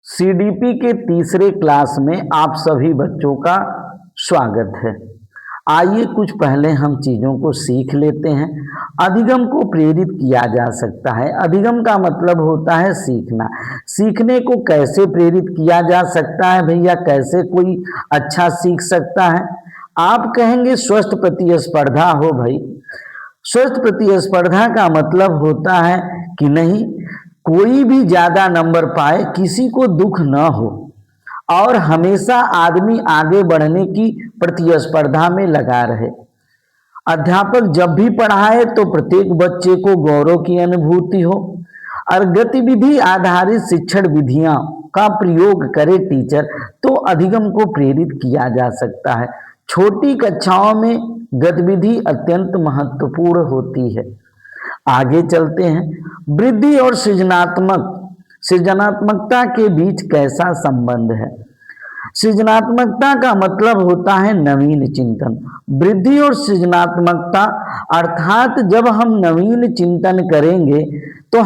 CDP के तीसरे class में आप सभी बच्चों का स्वागत है। आइए कुछ पहले हम चीज़ों को सीख लेते हैं। अधिगम को प्रेरित किया जा सकता है। अधिगम का मतलब होता है सीखना। सीखने को कैसे प्रेरित किया जा सकता है भैया, कैसे कोई अच्छा सीख सकता है? आप कहेंगे स्वस्थ प्रतिस्पर्धा हो भाई। स्वस्थ प्रतिस्पर्धा का मतलब होता है कि नहीं कोई भी ज्यादा नंबर पाए, किसी को दुख न हो और हमेशा आदमी आगे बढ़ने की प्रतिस्पर्धा में लगा रहे। अध्यापक जब भी पढ़ाए तो प्रत्येक बच्चे को गौरव की अनुभूति हो और गतिविधि आधारित शिक्षण विधियां का प्रयोग करे टीचर, तो अधिगम को प्रेरित किया जा सकता है। छोटी कक्षाओं में गतिविधि अत्यंत महत्वपूर्ण होती है। आगे चलते हैं। वृद्धि और सृजनात्मकता के बीच कैसा संबंध है? सृजनात्मकता का मतलब होता है नवीन चिंतन। वृद्धि और सृजनात्मकता अर्थात जब हम नवीन चिंतन करेंगे तो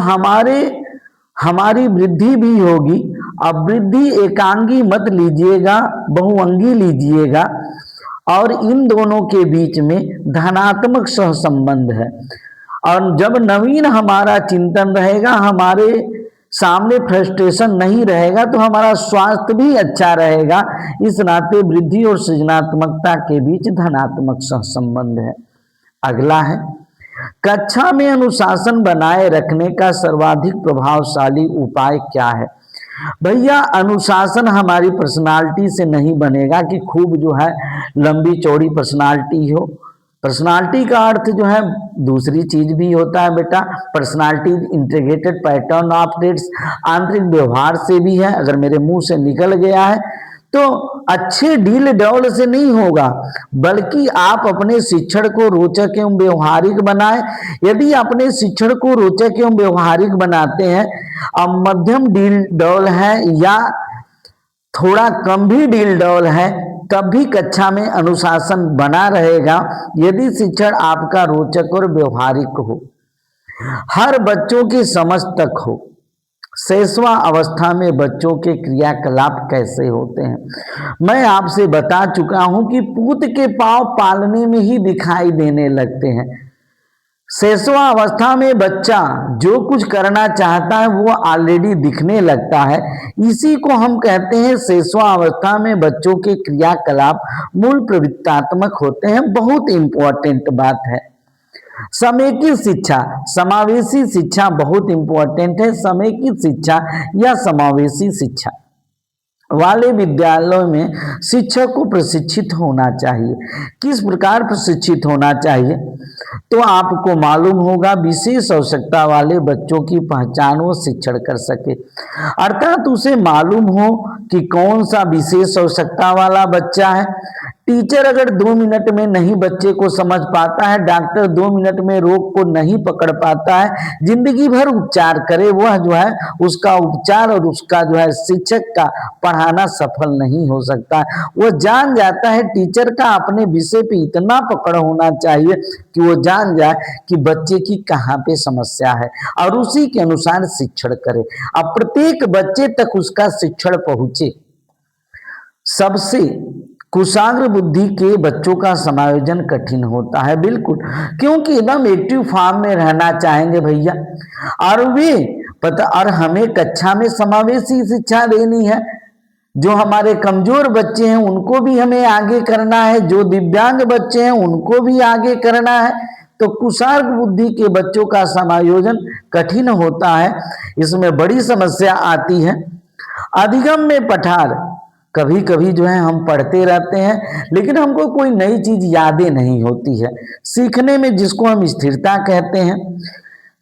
हमारी वृद्धि भी होगी। अब वृद्धि एकांगी मत लीजिएगा, बहुअंगी लीजिएगा, और इन दोनों के बीच में धनात्मक सहसंबंध है। और जब नवीन हमारा चिंतन रहेगा, हमारे सामने फ्रस्ट्रेशन नहीं रहेगा, तो हमारा स्वास्थ्य भी अच्छा रहेगा। इस नाते वृद्धि और सृजनात्मकता के बीच धनात्मक सहसंबंध है। अगला है, कक्षा में अनुशासन बनाए रखने का सर्वाधिक प्रभावशाली उपाय क्या है? भैया अनुशासन हमारी पर्सनालिटी से नहीं बनेगा कि खूब जो है लंबी चौड़ी पर्सनालिटी हो। पर्सनालिटी का अर्थ जो है दूसरी चीज भी होता है बेटा। Personality integrated pattern of traits, आंतरिक व्यवहार से भी है। अगर मेरे मुंह से निकल गया है तो अच्छे ढील डौल से नहीं होगा, बल्कि आप अपने शिक्षण को रोचक एवं व्यवहारिक बनाए। यदि अपने शिक्षण को रोचक एवं व्यवहारिक बनाते हैं, अब मध्यम ढील डौल है या थोड़ा कम भी ढील डौल है, तब भी कक्षा में अनुशासन बना रहेगा यदि शिक्षण आपका रोचक और व्यवहारिक हो, हर बच्चों की समझ तक हो। शैशवा अवस्था में बच्चों के क्रियाकलाप कैसे होते हैं? मैं आपसे बता चुका हूं कि पूत के पांव पालने में ही दिखाई देने लगते हैं। शैशवा अवस्था में बच्चा जो कुछ करना चाहता है वो ऑलरेडी दिखने लगता है। इसी को हम कहते हैं शैशवा अवस्था में बच्चों के क्रियाकलाप मूल प्रवृत्तात्मक होते हैं। बहुत इंपॉर्टेंट बात है। समेकित शिक्षा, समावेशी शिक्षा बहुत इंपॉर्टेंट है। समेकित शिक्षा या समावेशी शिक्षा वाले विद्यालयों में शिक्षक को प्रशिक्षित होना चाहिए। किस प्रकार प्रशिक्षित होना चाहिए? तो आपको मालूम होगा विशेष आवश्यकता वाले बच्चों की पहचान वो शिक्षण कर सके, अर्थात उसे मालूम हो कि कौन सा विशेष आवश्यकता वाला बच्चा है। टीचर अगर 2 मिनट में नहीं बच्चे को समझ पाता है, डॉक्टर 2 मिनट में रोग को नहीं पकड़ पाता है, जिंदगी भर उपचार करे, वह जो है उसका उपचार और उसका जो है शिक्षक का पढ़ाना सफल नहीं हो सकता। वो जान जाता है, टीचर का अपने विषय पे इतना पकड़ होना चाहिए कि वो जान जाए कि बच्चे की कहाँ पे समस्या है और उसी के अनुसार शिक्षण करे। अब प्रत्येक बच्चे तक उसका शिक्षण पहुंचे। सबसे कुशाग्र बुद्धि के बच्चों का समायोजन कठिन होता है, बिल्कुल, क्योंकि एकदम एक्टिव फॉर्म में रहना चाहेंगे भैया, और वे पता और हमें कक्षा में समावेशी शिक्षा देनी है। जो हमारे कमजोर बच्चे हैं उनको भी हमें आगे करना है, जो दिव्यांग बच्चे हैं उनको भी आगे करना है। तो कुशाग्र बुद्धि के बच्चों का समायोजन कठिन होता है। इसमें बड़ी समस्या आती है। अधिगम में पठार, कभी कभी जो है हम पढ़ते रहते हैं लेकिन हमको कोई नई चीज यादें नहीं होती है। सीखने में जिसको हम स्थिरता कहते हैं,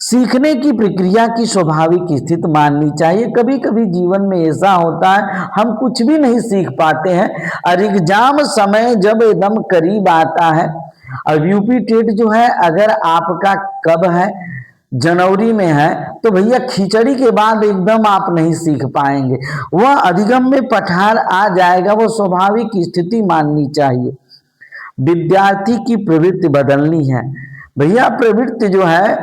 सीखने की प्रक्रिया की स्वाभाविक स्थिति माननी चाहिए। कभी कभी जीवन में ऐसा होता है हम कुछ भी नहीं सीख पाते हैं और एग्जाम समय जब एकदम करीब आता है, और यूपी टेट जो है अगर आपका कब है, जनवरी में है, तो भैया खिचड़ी के बाद एकदम आप नहीं सीख पाएंगे। वह अधिगम में पठार आ जाएगा, वो स्वाभाविक स्थिति माननी चाहिए। विद्यार्थी की प्रवृत्ति बदलनी है। भैया प्रवृत्ति जो है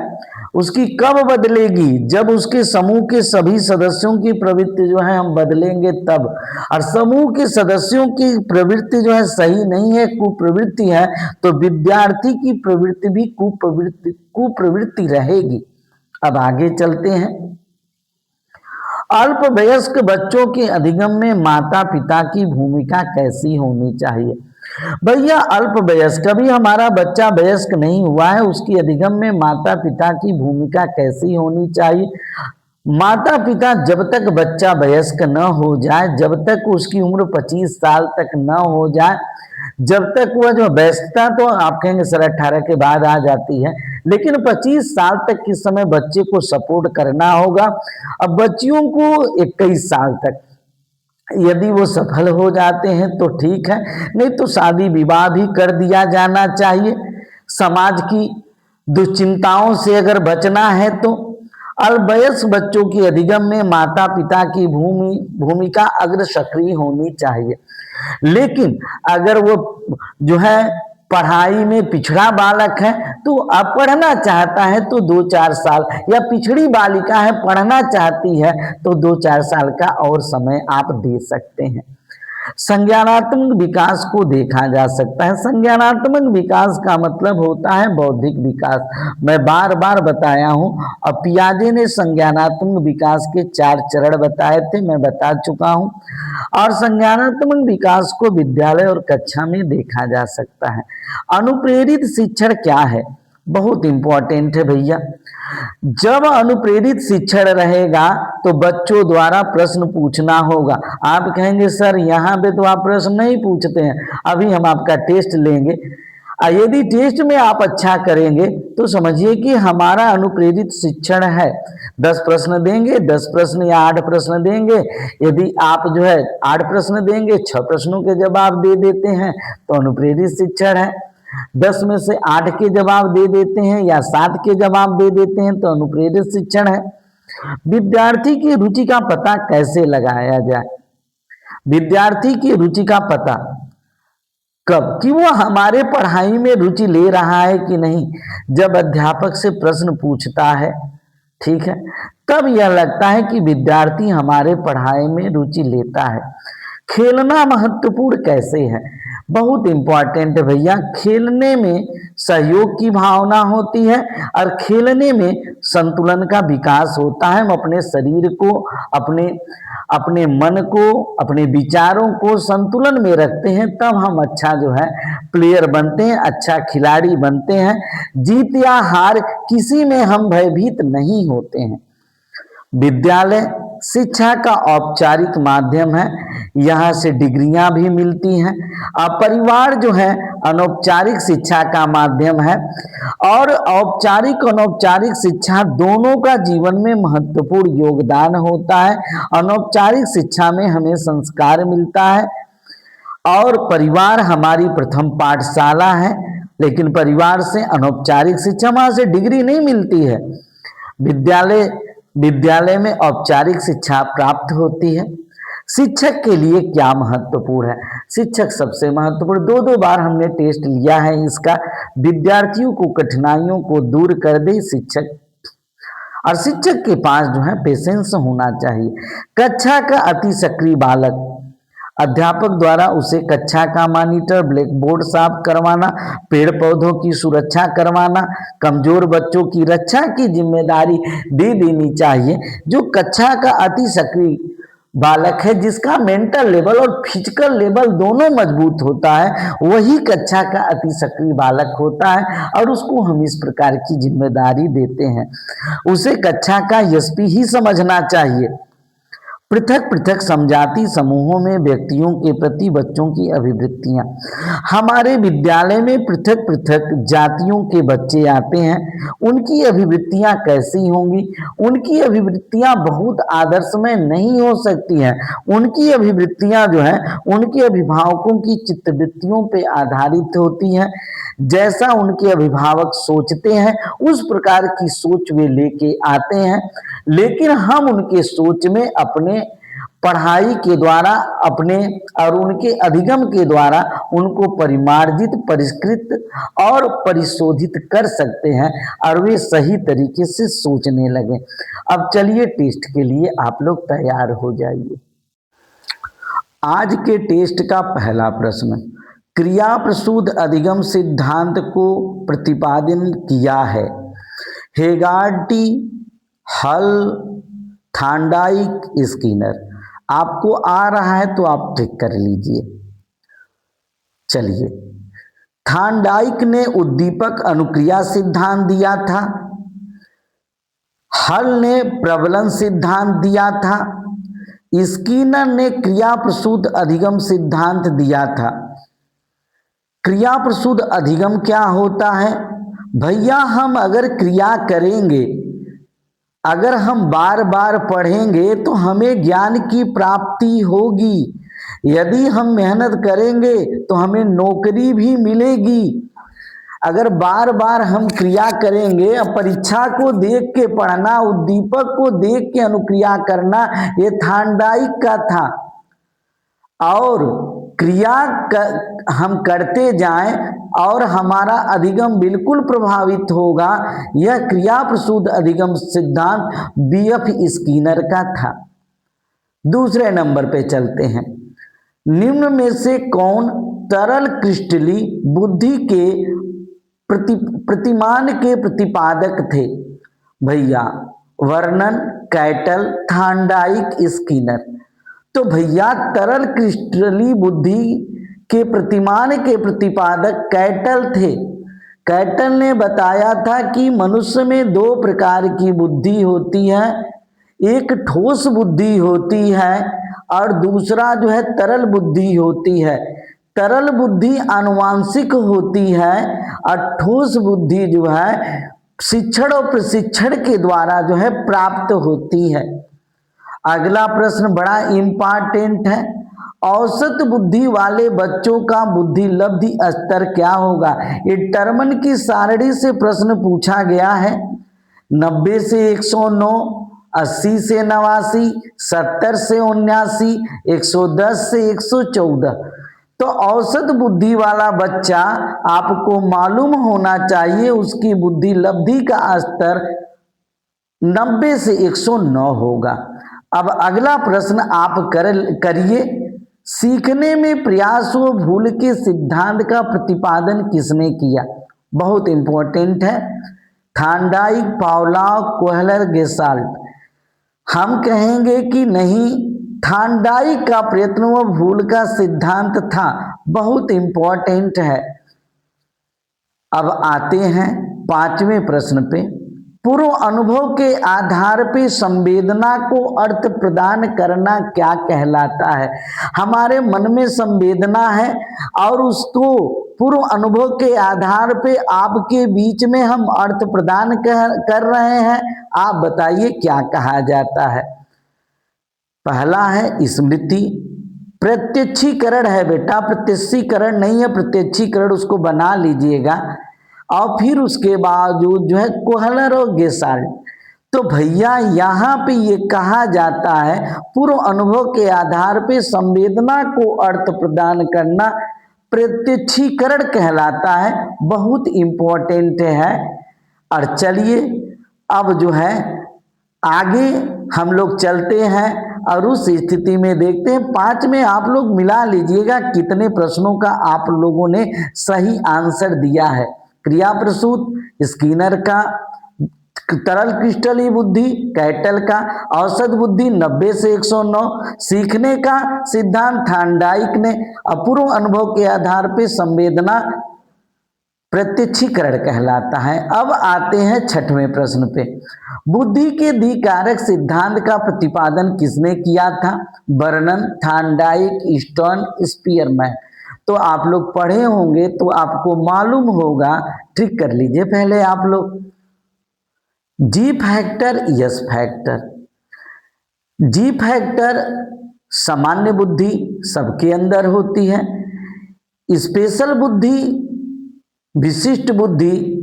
उसकी कब बदलेगी? जब उसके समूह के सभी सदस्यों की प्रवृत्ति जो है हम बदलेंगे तब। और समूह के सदस्यों की प्रवृत्ति जो है सही नहीं है, कुप्रवृत्ति है, तो विद्यार्थी की प्रवृत्ति भी कुप्रवृत्ति रहेगी। अब आगे चलते हैं। अल्प वयस्क बच्चों के अधिगम में माता पिता की भूमिका कैसी होनी चाहिए? भैया अल्प वयस्क, अभी हमारा बच्चा वयस्क नहीं हुआ है, उसकी अधिगम में माता पिता की भूमिका कैसी होनी चाहिए? माता पिता जब तक बच्चा वयस्क न हो जाए, जब तक उसकी उम्र 25 साल तक न हो जाए, जब तक वह जो वयस्कता तो आप कहेंगे सर 18 के बाद आ जाती है, लेकिन 25 साल तक किस समय बच्चे को सपोर्ट करना होगा। अब बच्चियों को 21 साल तक यदि वो सफल हो जाते हैं तो ठीक है, नहीं तो शादी विवाह भी कर दिया जाना चाहिए। समाज की दुश्चिंताओं से अगर बचना है तो अल्पवयस्क बच्चों की अधिगम में माता पिता की भूमिका अग्र सक्रिय होनी चाहिए। लेकिन अगर वो जो है पढ़ाई में पिछड़ा बालक है तो अब पढ़ना चाहता है तो 2-4 साल, या पिछड़ी बालिका है पढ़ना चाहती है तो 2-4 साल का और समय आप दे सकते हैं। संज्ञानात्मक विकास को देखा जा सकता है। संज्ञानात्मक विकास का मतलब होता है बौद्धिक विकास। मैं बार बार बताया हूं, और पियाजे ने संज्ञानात्मक विकास के 4 चरण बताए थे, मैं बता चुका हूं। और संज्ञानात्मक विकास को विद्यालय और कक्षा में देखा जा सकता है। अनुप्रेरित शिक्षण क्या है? बहुत इंपॉर्टेंट है भैया। जब अनुप्रेरित शिक्षण रहेगा तो बच्चों द्वारा प्रश्न पूछना होगा। आप कहेंगे सर यहाँ पे तो आप प्रश्न नहीं पूछते हैं, अभी हम आपका टेस्ट लेंगे। यदि टेस्ट में आप अच्छा करेंगे तो समझिए कि हमारा अनुप्रेरित शिक्षण है। 10 प्रश्न देंगे, 10 प्रश्न या 8 प्रश्न देंगे। यदि आप जो है 8 प्रश्न देंगे, 6 प्रश्नों के जवाब दे देते हैं तो अनुप्रेरित शिक्षण है। 10 में से 8 के जवाब दे देते हैं या 7 के जवाब दे देते हैं तो अनुप्रेरित शिक्षण है। विद्यार्थी की रुचि का पता कैसे लगाया जाए? विद्यार्थी की रुचि का पता कब कि वो हमारे पढ़ाई में रुचि ले रहा है कि नहीं। जब अध्यापक से प्रश्न पूछता है, ठीक है, तब यह लगता है कि विद्यार्थी हमारे पढ़ाई में रुचि लेता है। खेलना महत्वपूर्ण कैसे है? बहुत इंपॉर्टेंट है भैया। खेलने में सहयोग की भावना होती है और खेलने में संतुलन का विकास होता है। हम अपने शरीर को, अपने मन को, अपने विचारों को संतुलन में रखते हैं, तब हम अच्छा जो है प्लेयर बनते हैं, अच्छा खिलाड़ी बनते हैं। जीत या हार किसी में हम भयभीत नहीं होते हैं। विद्यालय शिक्षा का औपचारिक माध्यम है, यहाँ से डिग्रियां भी मिलती हैं। परिवार जो है अनौपचारिक शिक्षा का माध्यम है, और औपचारिक अनौपचारिक शिक्षा दोनों का जीवन में महत्वपूर्ण योगदान होता है। अनौपचारिक शिक्षा में हमें संस्कार मिलता है, और परिवार हमारी प्रथम पाठशाला है। लेकिन परिवार से अनौपचारिक शिक्षा, वहां से डिग्री नहीं मिलती है। विद्यालय में औपचारिक शिक्षा प्राप्त होती है। शिक्षक के लिए क्या महत्वपूर्ण है? शिक्षक सबसे महत्वपूर्ण, 2 बार हमने टेस्ट लिया है इसका। विद्यार्थियों को कठिनाइयों को दूर कर दे शिक्षक, और शिक्षक के पास जो है पेशेंस होना चाहिए। कक्षा का अति सक्रिय बालक, अध्यापक द्वारा उसे कक्षा का मॉनिटर, ब्लैक बोर्ड साफ करवाना, पेड़ पौधों की सुरक्षा करवाना, कमजोर बच्चों की रक्षा की जिम्मेदारी दे देनी चाहिए। जो कक्षा का अति सक्रिय बालक है, जिसका मेंटल लेवल और फिजिकल लेवल दोनों मजबूत होता है, वही कक्षा का अति सक्रिय बालक होता है। और उसको हम इस प्रकार की जिम्मेदारी देते हैं, उसे कक्षा का एसपी ही समझना चाहिए। पृथक पृथक समझाती समूहों में व्यक्तियों के प्रति बच्चों की अभिवृत्तियां। हमारे विद्यालय में पृथक पृथक जातियों के बच्चे आते हैं, उनकी अभिवृत्तियां कैसी होंगी? उनकी अभिवृत्तियां बहुत आदर्शमय नहीं हो सकती हैं। उनकी अभिवृत्तियां जो है उनके अभिभावकों की चित्तवृत्तियों पर आधारित होती हैं। जैसा उनके अभिभावक सोचते हैं उस प्रकार की सोच वे लेके आते हैं, लेकिन हम उनके सोच में अपने पढ़ाई के द्वारा अपने और उनके अधिगम के द्वारा उनको परिमार्जित, परिष्कृत और परिशोधित कर सकते हैं और वे सही तरीके से सोचने लगे। अब चलिए टेस्ट के लिए आप लोग तैयार हो जाइए। आज के टेस्ट का पहला प्रश्न, क्रिया प्रसूद अधिगम सिद्धांत को प्रतिपादन किया है हेगार्टी, हल, थांडाइक, स्किनर। आपको आ रहा है तो आप टिक कर लीजिए। चलिए, थांडाइक ने उद्दीपक अनुक्रिया सिद्धांत दिया था, हल ने प्रबलन सिद्धांत दिया था, स्किनर ने क्रिया प्रसूद अधिगम सिद्धांत दिया था। क्रिया प्रसूद अधिगम क्या होता है? भैया, हम अगर क्रिया करेंगे, अगर हम बार बार पढ़ेंगे तो हमें ज्ञान की प्राप्ति होगी। यदि हम मेहनत करेंगे तो हमें नौकरी भी मिलेगी। अगर बार बार हम क्रिया करेंगे, परीक्षा को देख के पढ़ना, उद्दीपक को देख के अनुक्रिया करना, ये थांडाइक का था। और क्रिया हम करते जाएं और हमारा अधिगम बिल्कुल प्रभावित होगा, यह क्रिया प्रसूद अधिगम सिद्धांत बीएफ स्किनर का था। दूसरे नंबर पे चलते हैं। निम्न में से कौन तरल क्रिस्टली बुद्धि के प्रतिमान के प्रतिपादक थे? भैया, वर्णन, कैटल, थांडाइक, स्किनर। तो भैया, तरल क्रिस्टली बुद्धि के प्रतिमान के प्रतिपादक कैटल थे। कैटल ने बताया था कि मनुष्य में दो प्रकार की बुद्धि होती है, एक ठोस बुद्धि होती है और दूसरा जो है तरल बुद्धि होती है। तरल बुद्धि आनुवांशिक होती है और ठोस बुद्धि जो है शिक्षण और प्रशिक्षण के द्वारा जो है प्राप्त होती है। अगला प्रश्न बड़ा इंपॉर्टेंट है। औसत बुद्धि वाले बच्चों का बुद्धि लब्धि स्तर क्या होगा? ये टर्मन की सारणी से प्रश्न पूछा गया है। 90 से 109, 80 से 89, 70 से 79, 110 से 114। तो औसत बुद्धि वाला बच्चा आपको मालूम होना चाहिए उसकी बुद्धि लब्धि का स्तर 90 से 109 होगा। अब अगला प्रश्न आप करिए। सीखने में प्रयास व भूल के सिद्धांत का प्रतिपादन किसने किया? बहुत इंपॉर्टेंट है। Thorndike, Pavlov, Kohler, gestalt. हम कहेंगे कि नहीं, थांडाइक का प्रयत्न व भूल का सिद्धांत था। बहुत इंपॉर्टेंट है। अब आते हैं पांचवें प्रश्न पे। पूर्व अनुभव के आधार पे संवेदना को अर्थ प्रदान करना क्या कहलाता है? हमारे मन में संवेदना है और उसको पूर्व अनुभव के आधार पे आपके बीच में हम अर्थ प्रदान कर रहे हैं। आप बताइए क्या कहा जाता है? पहला है स्मृति। प्रत्यक्षीकरण है बेटा, प्रत्यक्षीकरण नहीं है, प्रत्यक्षीकरण उसको बना लीजिएगा। और फिर उसके बावजूद जो है कोहलर और गेस्टाल्ट। तो भैया, यहाँ पे ये कहा जाता है पूर्व अनुभव के आधार पे संवेदना को अर्थ प्रदान करना प्रत्यक्षीकरण कहलाता है। बहुत इंपॉर्टेंट है। और चलिए अब जो है आगे हम लोग चलते हैं और उस स्थिति में देखते हैं। 5 में आप लोग मिला लीजिएगा कितने प्रश्नों का आप लोगों ने सही आंसर दिया है। क्रिया प्रसूत स्किनर का, तरल क्रिस्टली बुद्धि कैटल का, औसत बुद्धि 90 से 109, सीखने का सिद्धांत थांडाइक ने, अपूर्व अनुभव के आधार पर संवेदना प्रत्यक्षीकरण कहलाता है। अब आते हैं 6वें प्रश्न पे। बुद्धि के द्विकारक सिद्धांत का प्रतिपादन किसने किया था? वर्णन, थांडाइक, स्टर्न, स्पीयरमैन। तो आप लोग पढ़े होंगे तो आपको मालूम होगा। ट्रिक कर लीजिए पहले आप लोग। जी फैक्टर, यस फैक्टर। जी फैक्टर सामान्य बुद्धि सबके अंदर होती है। स्पेशल बुद्धि, विशिष्ट बुद्धि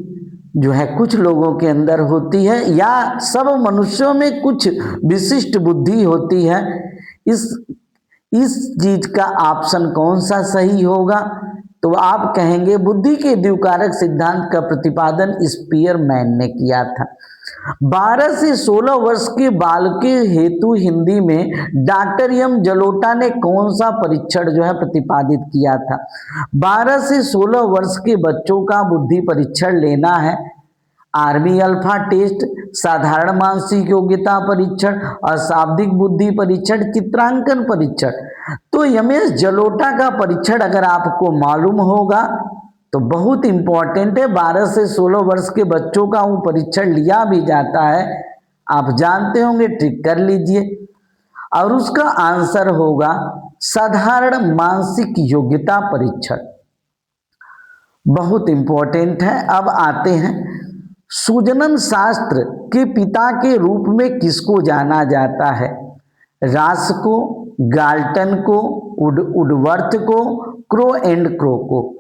जो है कुछ लोगों के अंदर होती है, या सब मनुष्यों में कुछ विशिष्ट बुद्धि होती है। इस इस चीज का ऑप्शन कौन सा सही होगा? तो आप कहेंगे बुद्धि के द्विकारक सिद्धांत का प्रतिपादन स्पीयरमैन ने किया था। 12 से 16 वर्ष के बालकों हेतु हिंदी में डॉक्टर एम जलोटा ने कौन सा परीक्षण जो है प्रतिपादित किया था? 12 से 16 वर्ष के बच्चों का बुद्धि परीक्षण लेना है। आर्मी अल्फा टेस्ट, साधारण मानसिक योग्यता परीक्षण, अशाब्दिक बुद्धि परीक्षण, चित्रांकन परीक्षण। तो एमएस जलोटा का परीक्षण अगर आपको मालूम होगा तो बहुत इंपॉर्टेंट है। 12 से 16 वर्ष के बच्चों का वो परीक्षण लिया भी जाता है, आप जानते होंगे, ट्रिक कर लीजिए। और उसका आंसर होगा साधारण मानसिक योग्यता परीक्षण, बहुत इंपॉर्टेंट है। अब आते हैं, सुजनन शास्त्र के पिता के रूप में किसको जाना जाता है? रास को, गाल्टन को, वुडवर्थ को, क्रो एंड क्रो को।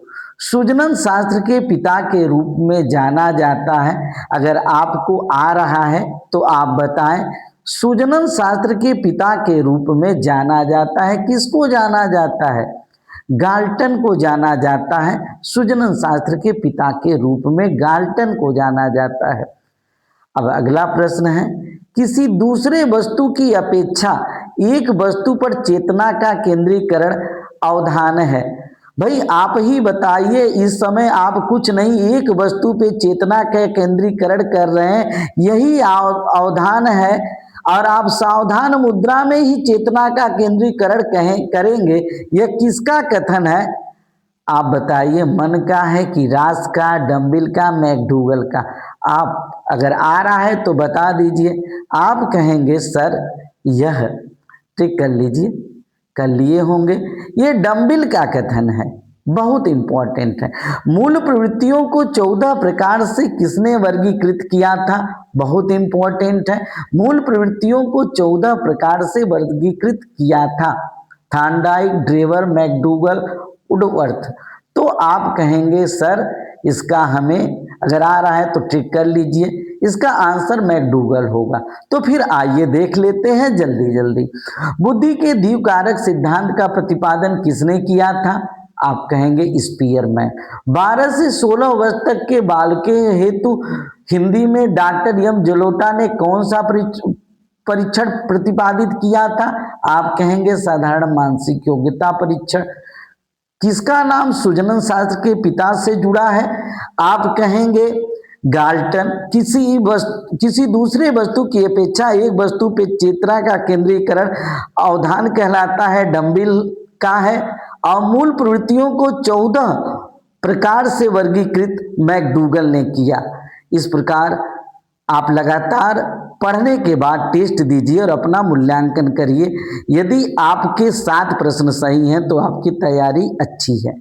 सुजनन शास्त्र के पिता के रूप में जाना जाता है। अगर आपको आ रहा है तो आप बताएं, सुजनन शास्त्र के पिता के रूप में जाना जाता है, किसको जाना जाता है? गाल्टन को जाना जाता है। सुजनन शास्त्र के पिता के रूप में गाल्टन को जाना जाता है। अब अगला प्रश्न है, किसी दूसरे वस्तु की अपेक्षा एक वस्तु पर चेतना का केंद्रीकरण अवधान है। भाई आप ही बताइए, इस समय आप कुछ नहीं, एक वस्तु पे चेतना का केंद्रीकरण कर रहे हैं, यही अवधान है। और आप सावधान मुद्रा में ही चेतना का केंद्रीकरण करेंगे, यह किसका कथन है? आप बताइए, मन का है कि रास का, डम्बिल का, मैकडूगल का? आप अगर आ रहा है तो बता दीजिए। आप कहेंगे सर यह, ठीक कर लीजिए, कर लिए होंगे, ये डम्बिल का कथन है, बहुत इंपॉर्टेंट है। मूल प्रवृत्तियों को 14 प्रकार से किसने वर्गीकृत किया था? बहुत इंपॉर्टेंट है। मूल प्रवृत्तियों को 14 प्रकार से वर्गीकृत किया था, थॉर्नडाइक, ड्रेवर, मैकडूगल, वुडवर्थ। तो आप कहेंगे सर इसका हमें अगर आ रहा है तो ट्रिक कर लीजिए, इसका आंसर मैकडूगल होगा। तो फिर आइए देख लेते हैं जल्दी जल्दी। बुद्धि के द्विकारक सिद्धांत का प्रतिपादन किसने किया था? आप कहेंगे स्पीयरमैन। 12 से 16 वर्ष तक के बालकों हेतु हिंदी में डॉक्टर एम जलोटा ने कौन सा परीक्षण प्रतिपादित किया था? आप कहेंगे साधारण मानसिक योग्यता परीक्षण। किसका नाम सुजनन शास्त्र के पिता से जुड़ा है? आप कहेंगे गाल्टन। किसी दूसरे वस्तु की अपेक्षा एक वस्तु पे चेतना का केंद्रीकरण अवधान कहलाता है, डम्बिल का है। और मूल प्रवृत्तियों को 14 प्रकार से वर्गीकृत मैकडूगल ने किया। इस प्रकार आप लगातार पढ़ने के बाद टेस्ट दीजिए और अपना मूल्यांकन करिए। यदि आपके 7 प्रश्न सही हैं तो आपकी तैयारी अच्छी है।